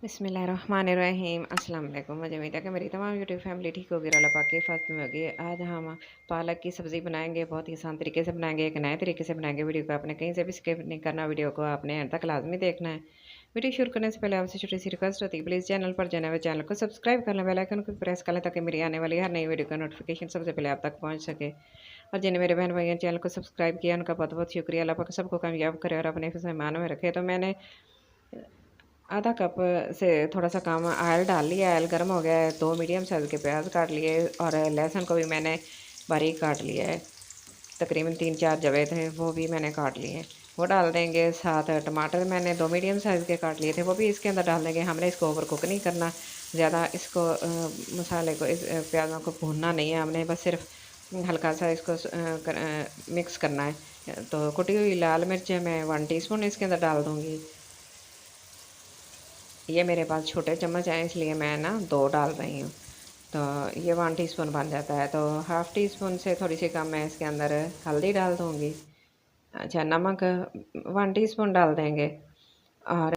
बिस्मिल्लाहिर्रहमानिर्रहीम अस्सलाम वालेकुम। मुझे उम्मीद है कि मेरी तमाम यूट्यूब फैमिली ठीक होगी और अल्लाह पाक की हिफाज़त में होगी। आज हम पालक की सब्ज़ी बनाएंगे, बहुत ही आसान तरीके से बनाएंगे, एक नए तरीके से बनाएंगे। वीडियो को आपने कहीं से भी स्किप नहीं करना, वीडियो को आपने एंड तक लाजमी देखना है। वीडियो शुरू करने से पहले आपसे छोटी सी रिक्वेस्ट होती है, प्लीज़ चैनल पर जाने हुए चैनल को सब्सक्राइब कर लें, बेल आइकन को प्रेस कर लें ताकि मेरी आने वाली हर नई वीडियो का नोटिफिकेशन सबसे पहले आप तक पहुँच सके। और जिन्हें मेरे बहन भाइयों ने चैनल को सब्सक्राइब किया उनका बहुत बहुत शुक्रिया। अल्लाह पाक सबको कामयाब करे और अपने ईमान में रखे। तो मैंने आधा कप से थोड़ा सा कम ऑयल डाल लिया। ऑयल गर्म हो गया है। 2 मीडियम साइज़ के प्याज काट लिए और लहसुन को भी मैंने बारीक काट लिया है। तकरीबन 3-4 जवे थे, वो भी मैंने काट लिए। वो डाल देंगे। साथ टमाटर मैंने 2 मीडियम साइज़ के काट लिए थे, वो भी इसके अंदर डाल देंगे। हमने इसको ओवर कुक नहीं करना ज़्यादा, इसको मसाले को, इस प्याज़ों को भूनना नहीं है हमने, बस सिर्फ हल्का सा इसको मिक्स करना है। तो कुटी हुई लाल मिर्च मैं 1 टीस्पून इसके अंदर डाल दूँगी। ये मेरे पास छोटे चम्मच हैं इसलिए मैं ना 2 डाल रही हूँ। तो ये 1 टीस्पून बन जाता है। तो हाफ़ टी स्पून से थोड़ी सी कम मैं इसके अंदर हल्दी डाल दूँगी। अच्छा, नमक 1 टीस्पून डाल देंगे और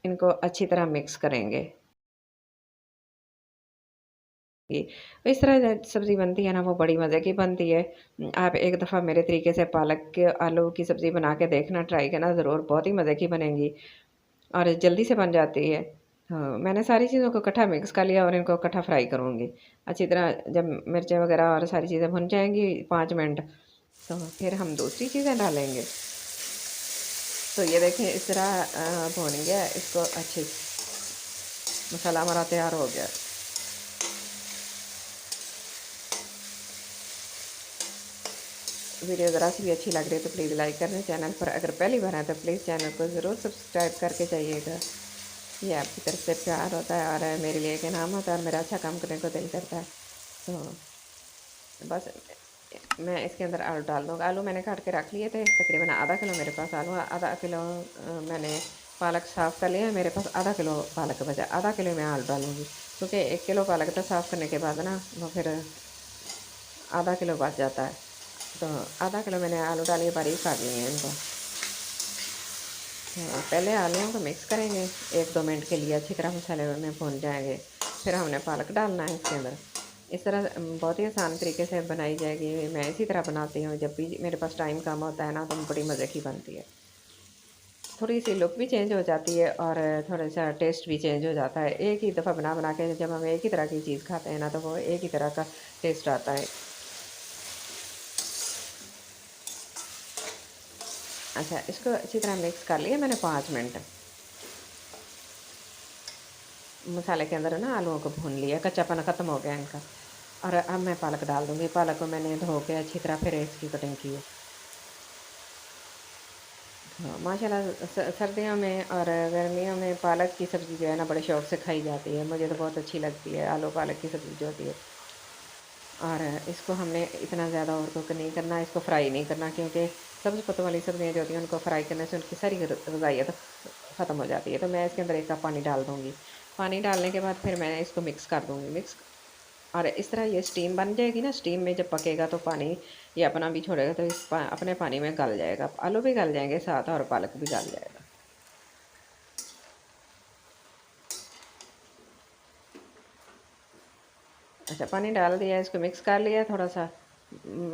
इनको अच्छी तरह मिक्स करेंगे। इस तरह सब्ज़ी बनती है ना, वो बड़ी मज़े की बनती है। आप एक दफ़ा मेरे तरीके से पालक के आलू की सब्ज़ी बना के देखना, ट्राई करना ज़रूर, बहुत ही मज़े की बनेगी और जल्दी से बन जाती है। हाँ, मैंने सारी चीज़ों को इकट्ठा मिक्स कर लिया और इनको इकट्ठा फ्राई करूँगी। अच्छी तरह जब मिर्चें वग़ैरह और सारी चीज़ें भुन जाएँगी 5 मिनट, तो फिर हम दूसरी चीज़ें डालेंगे। तो ये देखें इस तरह भुन गया, इसको अच्छे, मसाला हमारा तैयार हो गया। वीडियो ज़रा सी भी अच्छी लग रही है तो प्लीज़ लाइक कर दें। चैनल पर अगर पहली बार आए तो प्लीज़ चैनल को ज़रूर सब्सक्राइब करके जाइएगा। ये आपकी तरफ से प्यार होता है और मेरे लिए एक इनाम होता है और मेरा अच्छा काम करने को दिल करता है। तो बस मैं इसके अंदर आलू डाल दूँगा। आलू मैंने काट के रख लिए थे, तकरीबन आधा किलो मेरे पास आलू है। आधा किलो मैंने पालक साफ़ कर लिया है, मेरे पास आधा किलो पालक बचा। आधा किलो मैं आलू डालूँगी क्योंकि 1 किलो पालक तो साफ़ करने के बाद ना वो फिर आधा किलो बच जाता है। तो आधा किलो मैंने आलू डालिए, बारीक काट लिए हैं इनको। पहले आलूओं को मिक्स करेंगे 1-2 मिनट के लिए, अच्छी तरह मसाले में भून जाएंगे। फिर हमने पालक डालना है इसके अंदर। इस तरह बहुत ही आसान तरीके से बनाई जाएगी। मैं इसी तरह बनाती हूँ, जब भी मेरे पास टाइम कम होता है ना तो बड़ी मज़े की बनती है। थोड़ी सी लुक भी चेंज हो जाती है और थोड़ा सा टेस्ट भी चेंज हो जाता है। एक ही दफ़ा बना बना के जब हम एक ही तरह की चीज़ खाते हैं ना तो वो एक ही तरह का टेस्ट आता है। अच्छा, इसको अच्छी तरह मिक्स कर लिया मैंने 5 मिनट। मसाले के अंदर ना आलूओं को भून लिया, कच्चापन ख़त्म हो गया इनका। और अब मैं पालक डाल दूँगी। पालक को मैंने धो के अच्छी तरह फिर इसकी कटिंग की है। हाँ, माशाल्लाह सर्दियों में और गर्मियों में पालक की सब्ज़ी जो है ना बड़े शौक़ से खाई जाती है। मुझे तो बहुत अच्छी लगती है आलू पालक की सब्ज़ी जो होती है। और इसको हमने इतना ज़्यादा ओवर कुक नहीं करना, इसको फ्राई नहीं करना, क्योंकि सब्ज़ पत्तों वाली सब्ज़ियाँ जो होती हैं उनको फ्राई करने से उनकी सारी ग़ज़ाइयत ख़त्म हो जाती है। तो मैं इसके अंदर 1 कप पानी डाल दूँगी। पानी डालने के बाद फिर मैं इसको मिक्स कर दूँगी। और इस तरह ये स्टीम बन जाएगी ना, स्टीम में जब पकेगा तो पानी ये अपना भी छोड़ेगा, तो अपने पानी में गल जाएगा। आलू भी गल जाएंगे साथ और पालक भी गल जाएगा। अच्छा, पानी डाल दिया, इसको मिक्स कर लिया थोड़ा सा।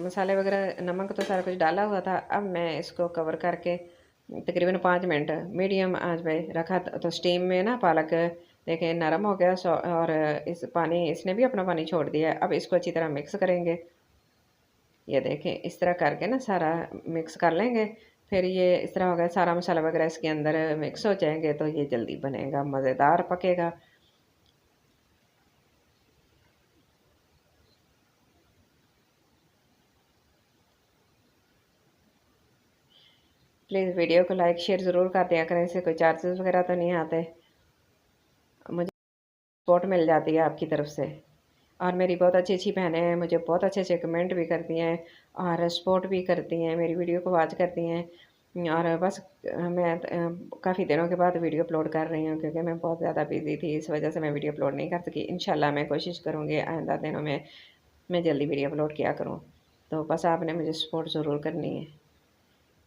मसाले वगैरह नमक तो सारा कुछ डाला हुआ था। अब मैं इसको कवर करके तकरीबन 5 मिनट मीडियम आंच पे रखा। तो स्टीम में ना पालक देखें नरम हो गया। और इस पानी इसने भी अपना पानी छोड़ दिया है। अब इसको अच्छी तरह मिक्स करेंगे। ये देखें इस तरह करके ना सारा मिक्स कर लेंगे। फिर ये इस तरह हो गया, सारा मसाला वगैरह इसके अंदर मिक्स हो जाएंगे तो ये जल्दी बनेगा, मज़ेदार पकेगा। प्लीज़ वीडियो को लाइक शेयर ज़रूर कर दिया करें, इससे कोई चार्जेस वगैरह तो नहीं आते, मुझे सपोर्ट मिल जाती है आपकी तरफ से। और मेरी बहुत अच्छी अच्छी बहनें हैं, मुझे बहुत अच्छे अच्छे कमेंट भी करती हैं और सपोर्ट भी करती हैं, मेरी वीडियो को वॉच करती हैं। और बस मैं काफ़ी दिनों के बाद वीडियो अपलोड कर रही हूँ, क्योंकि मैं बहुत ज़्यादा बिज़ी थी, इस वजह से मैं वीडियो अपलोड नहीं कर सकी। इंशाल्लाह मैं कोशिश करूँगी आइंदा दिनों में मैं जल्दी वीडियो अपलोड किया करूँ। तो बस आपने मुझे सपोर्ट ज़रूर करनी है।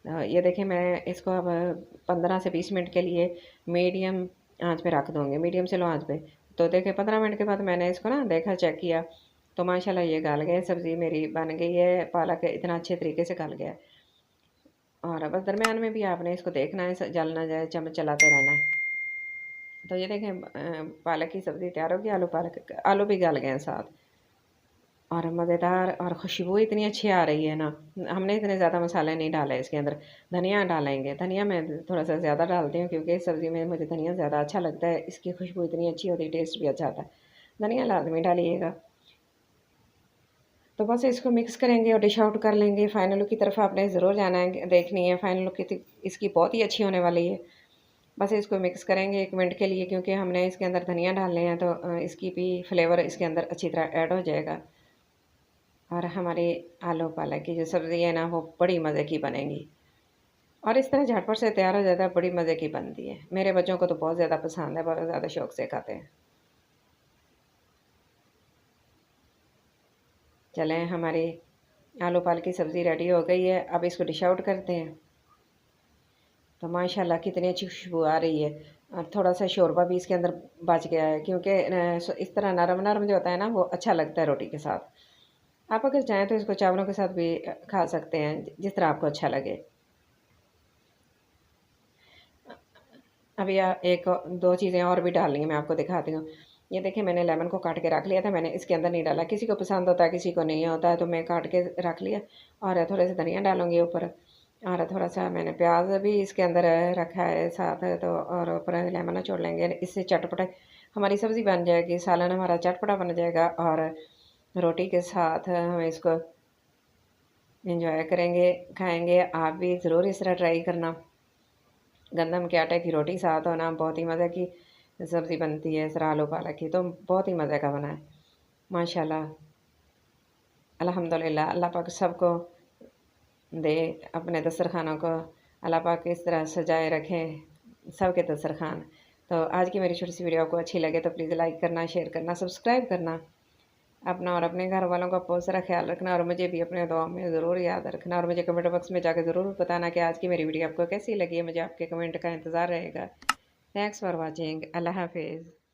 ये देखिए मैं इसको अब 15 से 20 मिनट के लिए मीडियम आंच पे रख दूँगी, मीडियम से लो आंच पे। तो देखिए 15 मिनट के बाद मैंने इसको ना देखा, चेक किया, तो माशाल्लाह ये गल गए, सब्ज़ी मेरी बन गई है, पालक इतना अच्छे तरीके से गल गया है। और बस दरमियान में भी आपने इसको देखना है, जल ना जाए, चम्मच चलाते रहना है। तो ये देखें पालक की सब्ज़ी तैयार होगी, आलू भी गल गए हैं साथ, और मज़ेदार, और खुशबू इतनी अच्छी आ रही है ना। हमने इतने ज़्यादा मसाले नहीं डाले इसके अंदर, धनिया डालेंगे, धनिया मैं थोड़ा सा ज़्यादा डालती हूँ क्योंकि इस सब्ज़ी में मुझे धनिया ज़्यादा अच्छा लगता है, इसकी खुशबू इतनी अच्छी होती है, टेस्ट भी अच्छा आता है। धनिया लाजमी डालिएगा। तो बस इसको मिक्स करेंगे और डिश आउट कर लेंगे। फाइनल लुक की तरफ आपने ज़रूर जाना है, देखनी है फाइनल लुक इसकी बहुत ही अच्छी होने वाली है। बस इसको मिक्स करेंगे 1 मिनट के लिए, क्योंकि हमने इसके अंदर धनिया डालने हैं, तो इसकी भी फ्लेवर इसके अंदर अच्छी तरह ऐड हो जाएगा, और हमारी आलू पालक की जो सब्ज़ी है ना वो बड़ी मज़े की बनेगी, और इस तरह झटपट से तैयार हो जाता है, बड़ी मज़े की बनती है। मेरे बच्चों को तो बहुत ज़्यादा पसंद है, बहुत ज़्यादा शौक से खाते हैं। चलें, हमारी आलू पालक की सब्ज़ी रेडी हो गई है, अब इसको डिश आउट करते हैं। तो माशाल्लाह कितनी अच्छी खुशबू आ रही है, और थोड़ा सा शोरबा भी इसके अंदर बच गया है, क्योंकि इस तरह नरम नरम जो होता है ना वो अच्छा लगता है रोटी के साथ। आप अगर चाहें तो इसको चावलों के साथ भी खा सकते हैं, जिस तरह आपको अच्छा लगे। अभी एक दो चीज़ें और भी डालनी है, मैं आपको दिखाती हूँ। ये देखिए मैंने लेमन को काट के रख लिया था, मैंने इसके अंदर नहीं डाला, किसी को पसंद होता है किसी को नहीं होता है, तो मैं काट के रख लिया, और थोड़े से धनिया डालूँगी ऊपर, और थोड़ा सा मैंने प्याज भी इसके अंदर रखा है साथ, तो और ऊपर लेमन निचोड़ लेंगे, इससे चटपटा हमारी सब्ज़ी बन जाएगी, सालन हमारा चटपटा बन जाएगा, और रोटी के साथ हम इसको एंजॉय करेंगे, खाएँगे। आप भी ज़रूर इस तरह ट्राई करना। गंदम के आटे की रोटी साथ हो ना, बहुत ही मज़े की सब्ज़ी बनती है इस आलू पालक की, तो बहुत ही मज़े का बना है माशाल्लाह। अल्हम्दुलिल्लाह, अल्लाह पाक सबको दे अपने दस्तरखानों को, अल्लाह पाक इस तरह सजाए रखें सबके दस्तरखान। तो आज की मेरी छोटी सी वीडियो आपको अच्छी लगे तो प्लीज़ लाइक करना, शेयर करना, सब्सक्राइब करना। अपना और अपने घर वालों का बहुत सारा ख्याल रखना, और मुझे भी अपने दुआ में ज़रूर याद रखना, और मुझे कमेंट बॉक्स में जाकर ज़रूर बताना कि आज की मेरी वीडियो आपको कैसी लगी है। मुझे आपके कमेंट का इंतज़ार रहेगा। Thanks for watching. अल्लाह हाफिज़।